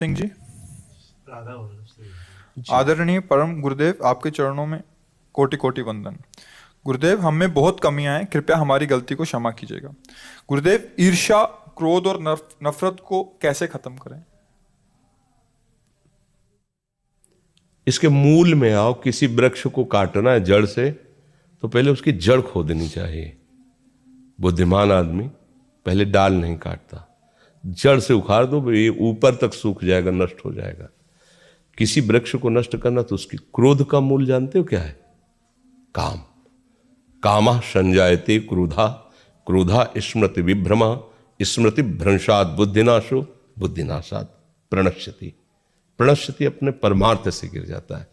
सिंह जी। राधा वल्लभ जी। आदरणीय परम गुरुदेव, आपके चरणों में कोटि कोटि वंदन। गुरुदेव, हम में बहुत कमियां हैं, कृपया हमारी गलती को क्षमा कीजिएगा। गुरुदेव, ईर्ष्या, क्रोध और नफरत को कैसे खत्म करें? इसके मूल में आओ। किसी वृक्ष को काटना है जड़ से तो पहले उसकी जड़ खोदनी चाहिए। बुद्धिमान आदमी पहले डाल नहीं काटता, जड़ से उखाड़ दो, ये ऊपर तक सूख जाएगा, नष्ट हो जाएगा। किसी वृक्ष को नष्ट करना तो उसकी क्रोध का मूल जानते हो क्या है? काम। कामः संजायते क्रोधा, क्रोधा स्मृति विभ्रमा, स्मृति भ्रंशात् बुद्धिनाशो, बुद्धिनाशात् प्रणश्यति। प्रणश्यति अपने परमार्थ से गिर जाता है।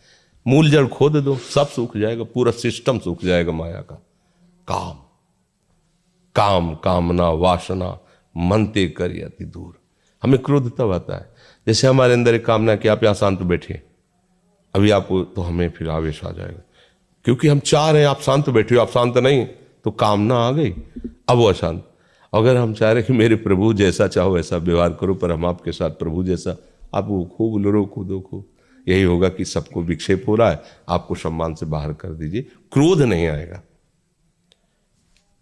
मूल जड़ खोद दो, सब सूख जाएगा, पूरा सिस्टम सूख जाएगा माया का। काम, काम, कामना, वासना मनते कर अति दूर। हमें क्रोध तब आता है जैसे हमारे अंदर एक कामना कि आप यहां शांत बैठिए, अभी आपको तो हमें फिर आवेश आ जाएगा, क्योंकि हम चाह रहे हैं आप शांत बैठिए, आप शांत नहीं तो कामना आ गई, अब वो अशांत। अगर हम चाह रहे कि मेरे प्रभु जैसा चाहो ऐसा व्यवहार करो, पर हम आपके साथ प्रभु जैसा, आप वो खूब लड़ो कूदो खूब, यही होगा कि सबको विक्षेप हो रहा है, आपको सम्मान से बाहर कर दीजिए, क्रोध नहीं आएगा।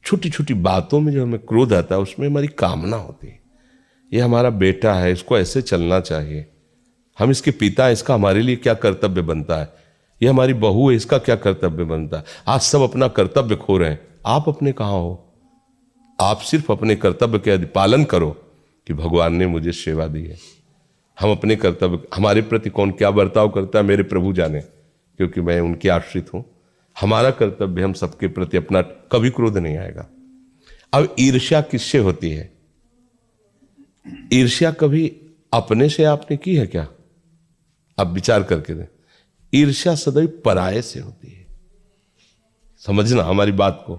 छोटी छोटी बातों में जो हमें क्रोध आता है उसमें हमारी कामना होती है। ये हमारा बेटा है, इसको ऐसे चलना चाहिए, हम इसके पिता हैं, इसका हमारे लिए क्या कर्तव्य बनता है, ये हमारी बहू है, इसका क्या कर्तव्य बनता है। आज सब अपना कर्तव्य खो रहे हैं, आप अपने कहाँ हो? आप सिर्फ अपने कर्तव्य के पालन करो कि भगवान ने मुझे सेवा दी है। हम अपने कर्तव्य, हमारे प्रति कौन क्या बर्ताव करता है मेरे प्रभु जाने, क्योंकि मैं उनके आश्रित हूं। हमारा कर्तव्य, हम सबके प्रति अपना, कभी क्रोध नहीं आएगा। अब ईर्ष्या किससे होती है? ईर्ष्या कभी अपने से आपने की है क्या? आप विचार करके दें। ईर्ष्या सदैव पराये से होती है। समझना हमारी बात को।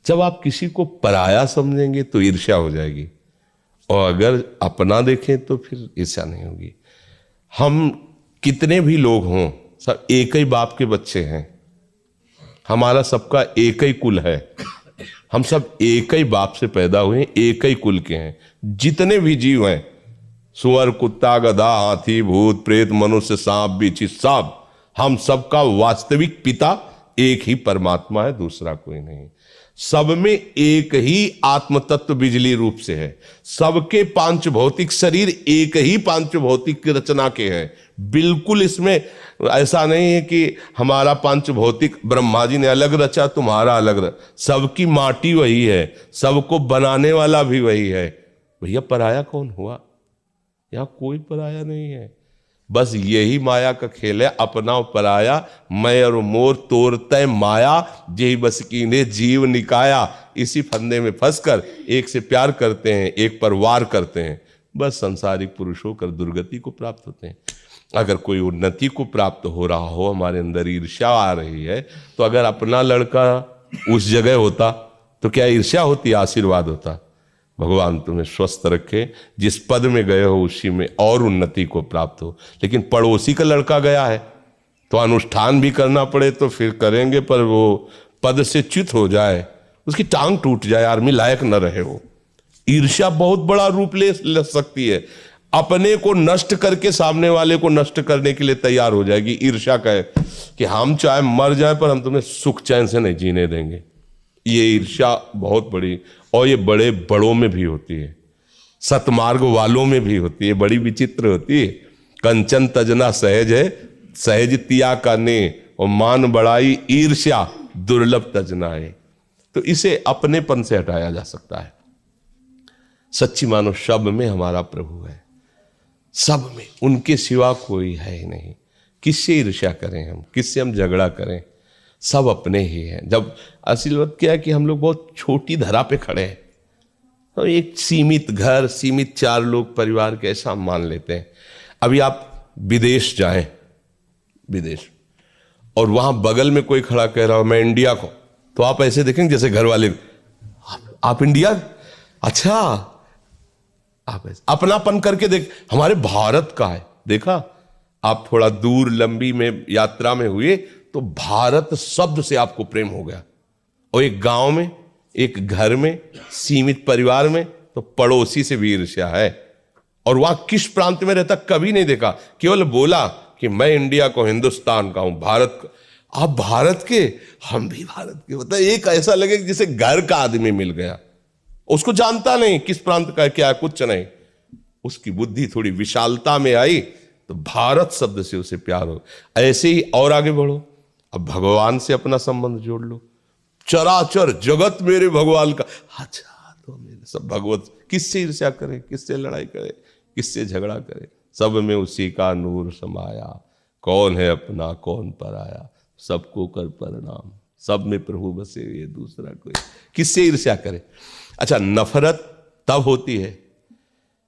जब आप किसी को पराया समझेंगे तो ईर्ष्या हो जाएगी, और अगर अपना देखें तो फिर ईर्ष्या नहीं होगी। हम कितने भी लोग हों, सब एक ही बाप के बच्चे हैं, हमारा सबका एक ही कुल है, हम सब एक ही बाप से पैदा हुए, एक ही कुल के हैं। जितने भी जीव हैं, सुअर, कुत्ता, गधा, हाथी, भूत, प्रेत, मनुष्य, सांप, बिच्छू, सब, हम सबका वास्तविक पिता एक ही परमात्मा है, दूसरा कोई नहीं। सब में एक ही आत्म तत्व बिजली रूप से है। सबके पांच भौतिक शरीर एक ही पांच भौतिक रचना के हैं। बिल्कुल इसमें ऐसा नहीं है कि हमारा पांच भौतिक ब्रह्मा जी ने अलग रचा, तुम्हारा अलग रचा। सबकी माटी वही है, सबको बनाने वाला भी वही है। भैया पराया कौन हुआ? यहां कोई पराया नहीं है। बस यही माया का खेल है, अपना और पराया, मैं और मोर तोरते माया, जेही बस कीने जीव निकाया। इसी फंदे में फंसकर एक से प्यार करते हैं, एक पर वार करते हैं, बस संसारिक पुरुष होकर दुर्गति को प्राप्त होते हैं। अगर कोई उन्नति को प्राप्त हो रहा हो, हमारे अंदर ईर्ष्या आ रही है, तो अगर अपना लड़का उस जगह होता तो क्या ईर्ष्या होती? आशीर्वाद होता। भगवान तुम्हें स्वस्थ रखे, जिस पद में गए हो उसी में और उन्नति को प्राप्त हो। लेकिन पड़ोसी का लड़का गया है तो अनुष्ठान भी करना पड़े तो फिर करेंगे, पर वो पद से च्युत हो जाए, उसकी टांग टूट जाए, आर्मी लायक न रहे वो। ईर्ष्या बहुत बड़ा रूप ले सकती है। अपने को नष्ट करके सामने वाले को नष्ट करने के लिए तैयार हो जाएगी। ईर्ष्या कहे कि हम चाहे मर जाए पर हम तुम्हें सुख चैन से नहीं जीने देंगे। ये ईर्ष्या बहुत बड़ी, और ये बड़े बड़ों में भी होती है, सतमार्ग वालों में भी होती है, बड़ी विचित्र होती है। कंचन तजना सहज है, सहज तिया का ने, और मान बढ़ाई ईर्ष्या दुर्लभ तजना है। तो इसे अपनेपन से हटाया जा सकता है। सच्ची मानो सब में हमारा प्रभु है, सब में, उनके सिवा कोई है ही नहीं। किससे ईर्ष्या करें हम, किससे हम झगड़ा करें? सब अपने ही हैं। जब असल बात क्या है कि हम लोग बहुत छोटी धरा पे खड़े हैं, तो एक सीमित घर, सीमित चार लोग परिवार के ऐसा मान लेते हैं। अभी आप विदेश जाएं, विदेश, और वहां बगल में कोई खड़ा कह रहा हो मैं इंडिया को, तो आप ऐसे देखेंगे जैसे घर वाले, आप इंडिया, अच्छा, आप ऐसे अपनापन करके देख, हमारे भारत का है। देखा, आप थोड़ा दूर लंबी में यात्रा में हुए तो भारत शब्द से आपको प्रेम हो गया। और एक गांव में, एक घर में, सीमित परिवार में, तो पड़ोसी से भी ईर्ष्या है। और वहां किस प्रांत में रहता कभी नहीं देखा, केवल बोला कि मैं इंडिया को हिंदुस्तान का हूं, भारत का। आप भारत के, हम भी भारत के। मतलब एक ऐसा लगे कि जैसे घर का आदमी मिल गया। उसको जानता नहीं किस प्रांत का क्या, कुछ नहीं। उसकी बुद्धि थोड़ी विशालता में आई तो भारत शब्द से उसे प्यार हो। ऐसे ही और आगे बढ़ो, अब भगवान से अपना संबंध जोड़ लो। चराचर जगत मेरे भगवान का। अच्छा, तो मेरे सब भगवत। किससे ईर्ष्या करे, किससे लड़ाई करे, किससे झगड़ा करे? सब में उसी का नूर समाया। कौन है अपना कौन पराया, सबको कर प्रणाम। सब में प्रभु बसे, ये दूसरा कोई। किससे ईर्ष्या करे? अच्छा, नफरत तब होती है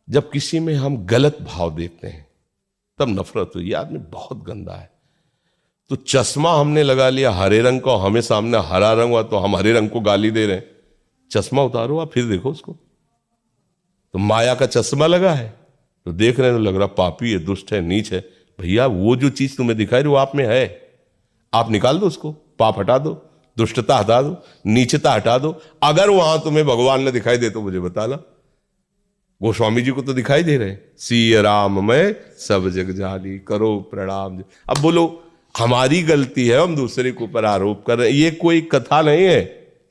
जब किसी में हम गलत भाव देखते हैं, तब नफरत हुई। ये आदमी बहुत गंदा है। तो चश्मा हमने लगा लिया हरे रंग का, हमें सामने हरा रंग हुआ तो हम हरे रंग को गाली दे रहे हैं। चश्मा उतारो आप, फिर देखो उसको। तो माया का चश्मा लगा है तो देख रहे हैं तो लग रहा पापी है, दुष्ट है, नीच है। भैया वो जो चीज तुम्हें दिखाई रही वो आप में है। आप निकाल दो उसको, पाप हटा दो, दुष्टता हटा दो, नीचता हटा दो। अगर वहां तुम्हें भगवान ने दिखाई दे तो मुझे बताना। गोस्वामी जी को तो दिखाई दे रहे, सिय राम मैं सब जग जानी, करो प्रणाम। अब बोलो हमारी गलती है, हम दूसरे के ऊपर आरोप कर रहे हैं। ये कोई कथा नहीं है,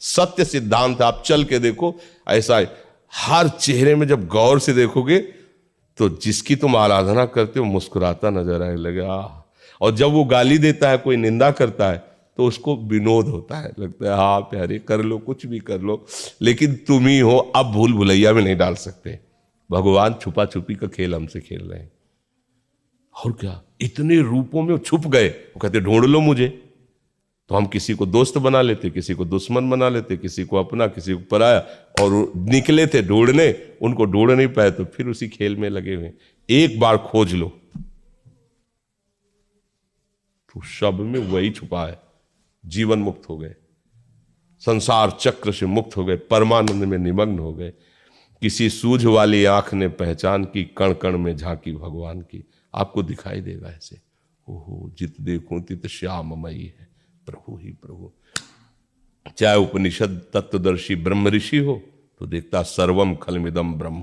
सत्य सिद्धांत। आप चल के देखो, ऐसा है। हर चेहरे में जब गौर से देखोगे तो जिसकी तुम आराधना करते हो मुस्कुराता नजर आने लगा। और जब वो गाली देता है, कोई निंदा करता है, तो उसको विनोद होता है, लगता है हाँ प्यारे कर लो, कुछ भी कर लो, लेकिन तुम ही हो। अब भूल भुलैया में नहीं डाल सकते। भगवान छुपा छुपी का खेल हमसे खेल रहे हैं। और क्या, इतने रूपों में छुप गए। वो कहते ढूंढ लो मुझे। तो हम किसी को दोस्त बना लेते, किसी को दुश्मन बना लेते, किसी को अपना, किसी को पराया। और निकले थे ढूंढने, उनको ढूंढ नहीं पाए तो फिर उसी खेल में लगे हुए। एक बार खोज लो तो सब में वही छुपा है। जीवन मुक्त हो गए, संसार चक्र से मुक्त हो गए, परमानंद में निमग्न हो गए। किसी सूझ वाली आंख ने पहचान की, कण कण में झांकी भगवान की। आपको दिखाई देगा ऐसे, ओहो जित देखूं तित श्याममयी है प्रभु ही प्रभु। चाहे उपनिषद तत्वदर्शी ब्रह्म ऋषि हो तो देखता सर्वम खलमिदम ब्रह्म,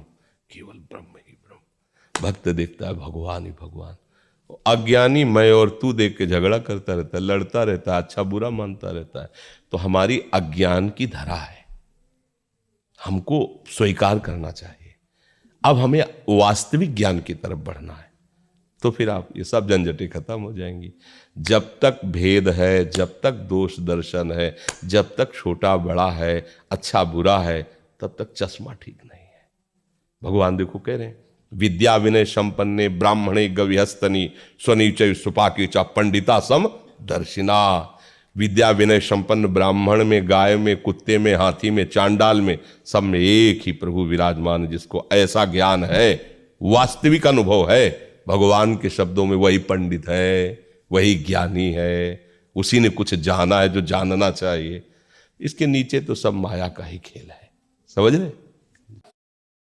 केवल ब्रह्म ही ब्रह्म। भक्त देखता है भगवान ही भगवान। अज्ञानी मैं और तू देख के झगड़ा करता रहता है, लड़ता रहता है, अच्छा बुरा मानता रहता है। तो हमारी अज्ञान की धरा है, हमको स्वीकार करना चाहिए। अब हमें वास्तविक ज्ञान की तरफ बढ़ना है, तो फिर आप ये सब झंझटें खत्म हो जाएंगी। जब तक भेद है, जब तक दोष दर्शन है, जब तक छोटा बड़ा है, अच्छा बुरा है, तब तक चश्मा ठीक नहीं है। भगवान देखो कह रहे हैं, विद्या विनय संपन्ने ब्राह्मणे गविहस्तनी स्वनीचय सुपाकी चा पंडिता सम दर्शिना। विद्या विनय संपन्न ब्राह्मण में, गाय में, कुत्ते में, हाथी में, चांडाल में, सब में एक ही प्रभु विराजमान। जिसको ऐसा ज्ञान है, वास्तविक अनुभव है भगवान के शब्दों में, वही पंडित है, वही ज्ञानी है। उसी ने कुछ जाना है जो जानना चाहिए। इसके नीचे तो सब माया का ही खेल है। समझ रहे?